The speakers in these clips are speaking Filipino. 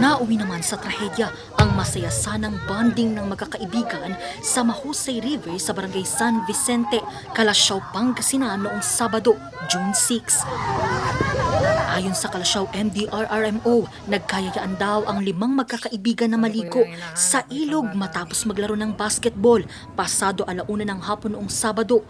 Nauwi naman sa trahedya ang masaya sanang bonding ng magkakaibigan sa Mahusay River sa barangay San Vicente, Calasiao, Pangasinan noong Sabado, June 6. Ayon sa Calasiao MDRRMO, nagkayayaan daw ang 5 magkakaibigan na maligo sa ilog matapos maglaro ng basketball pasado 1:00 ng hapon noong Sabado.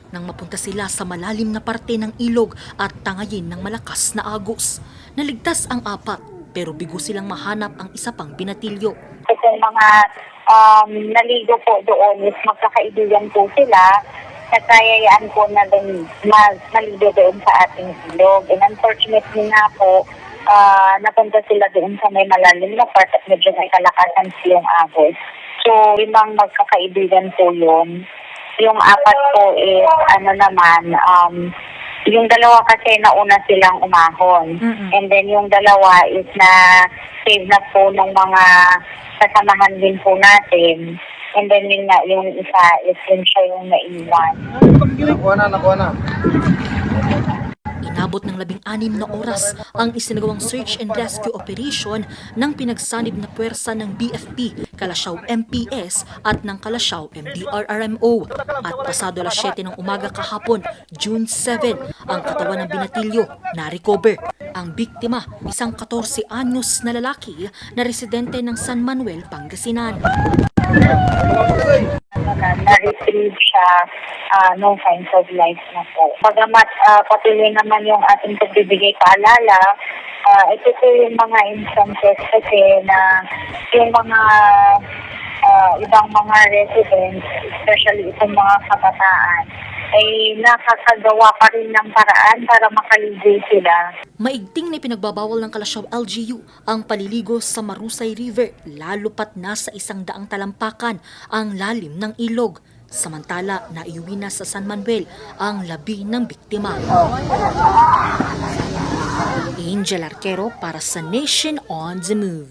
Nang mapunta sila sa malalim na parte ng ilog at tangayin ng malakas na agos. Naligtas ang 4 pero bigo silang mahanap ang isa pang binatilyo. Itong mga naligo po doon is magkakaibigan po sila. Nagkayayaan po na din maligo doon sa ating ilog. And unfortunately nga po, napunta sila doon sa may malalim na part at medyo may kalakasan silang agos. So, 5 magkakaibigan po yun. Yung 4 po is yung 2 kasi nauna silang umahon. And then yung 2 is na save na po ng mga kasamahan din po natin. And then yung isa is yun siya yung naiwan. Nakuha na. Inabot ng 16 na oras ang isinagawang search and rescue operation ng pinagsanib na puwersa ng BFP, Calasiao MPS at ng Calasiao MDRRMO. At pasado 7 ng umaga kahapon, June 7, ang katawan ng binatilyo na-recover. Ang biktima, isang 14 anyos na lalaki na residente ng San Manuel, Pangasinan. Na-retrieve siya, no signs of life na po. Bagamat patuloy naman yung ating pagbibigay paalala, ito po yung mga instances kasi na yung mga ibang mga residents, especially itong mga kabataan, ay nakakagawa pa rin ng paraan para makaligo sila. Maigting na pinagbabawal ng Calasiao LGU ang paliligo sa Marusay River, lalo pat na sa 100 talampakan ang lalim ng ilog. Samantala, naiuwi na sa San Manuel ang labi ng biktima. Angel Arquero para sa Nation on the Move.